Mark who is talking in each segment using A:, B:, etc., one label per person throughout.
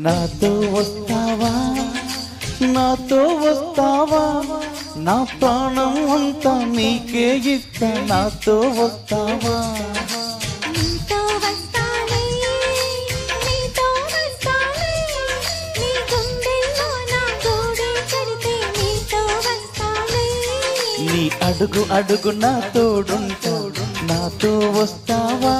A: నాతో వస్తావా, నాతో వస్తావా, నా ప్రాణం అంతా నీకే ఇస్తా, నాతో వస్తావా. నీ అడుగు అడుగు నా తోడుంటా, నాతో వస్తావా.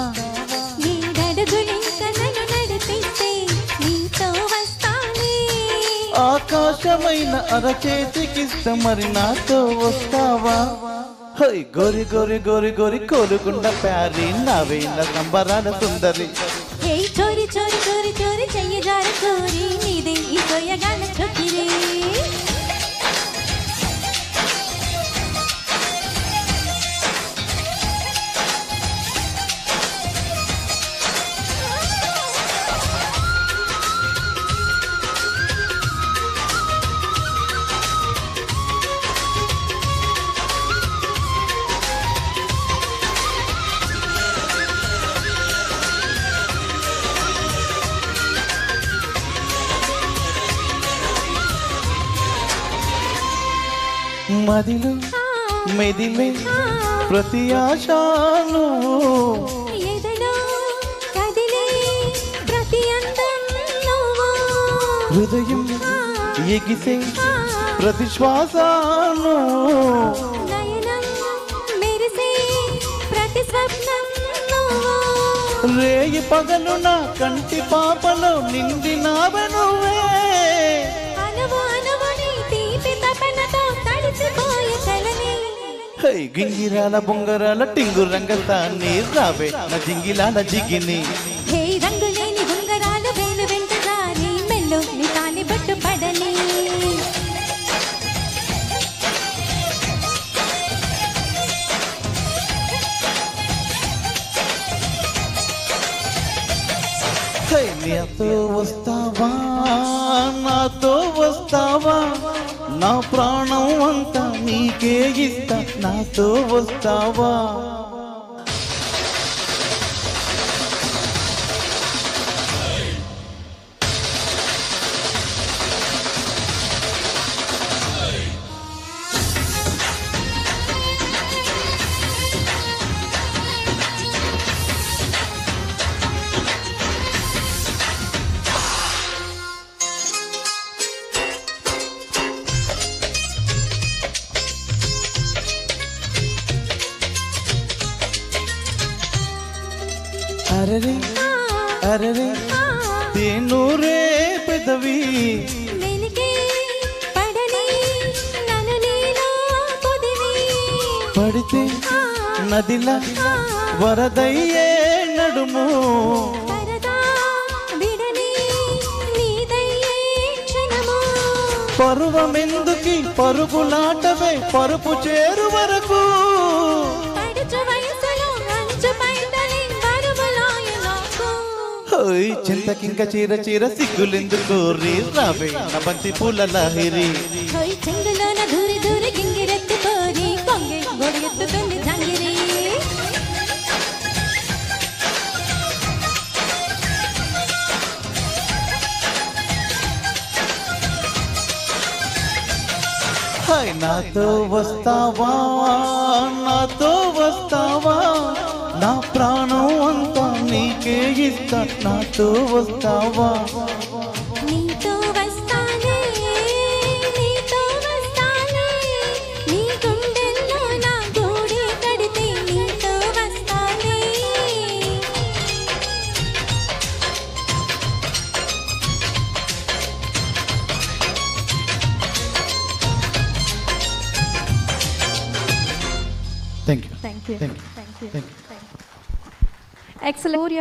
A: ఆకాశమైన అరచేతికిస్త, మరి నాతో వస్తావా. గోరి గోరి గోరి గోరి కోరుకున్న ప్యారి, నావైన సంబరాల సుందరి.
B: చోరి చోరి చోరి చోరి చెయ్యగార చోరి, నీదే ఈ సోయగాన చొక్కిరే.
A: మదిలో మెదిలే ప్రతి ఆశాను, హృదయం ఎగిసే ప్రతి శ్వాసను, రేయి పగలు నా కంటి పాపలో నిండినావె నువ్వే. గింగిరాల బొంగరాల టింగు రంగతాన్ని, రావే నా జింగిలాల జిగిని.
B: రంగులేని బొంగరాల వేలు వెంట రాని, మెల్లో నీ తాని బట్టు పడని.
A: నాతో వస్తావా, నాతో వస్తావా, నా ప్రాణం అంతా నీకే ఇస్తా, నాతో వస్తావా. అరరే అరరే తేనూరే పెదవి, పడితే నదిలా వరదయ్యే నడుము, పరువమెందుకి పరుగులాటవే పరుపు చేరు వరకు. చింతకింక చీర చీర సిగ్గులెందుకు రీ, రావే నా బంతి పూల లాహిరి. నాతో వస్తావా, నాతో వస్తావా, నా ప్రాణం అంతా నీకే ఇస్తా, నాతో వస్తావా.
B: నీతో వస్తానే, నీతో వస్తానే, నీ గుండెల్లో నా గూడే కడితే నీతో వస్తానే.
A: Thank you.
B: Thank you.
A: Thank you.
B: Thank you.
A: Thank you.
B: Excellent.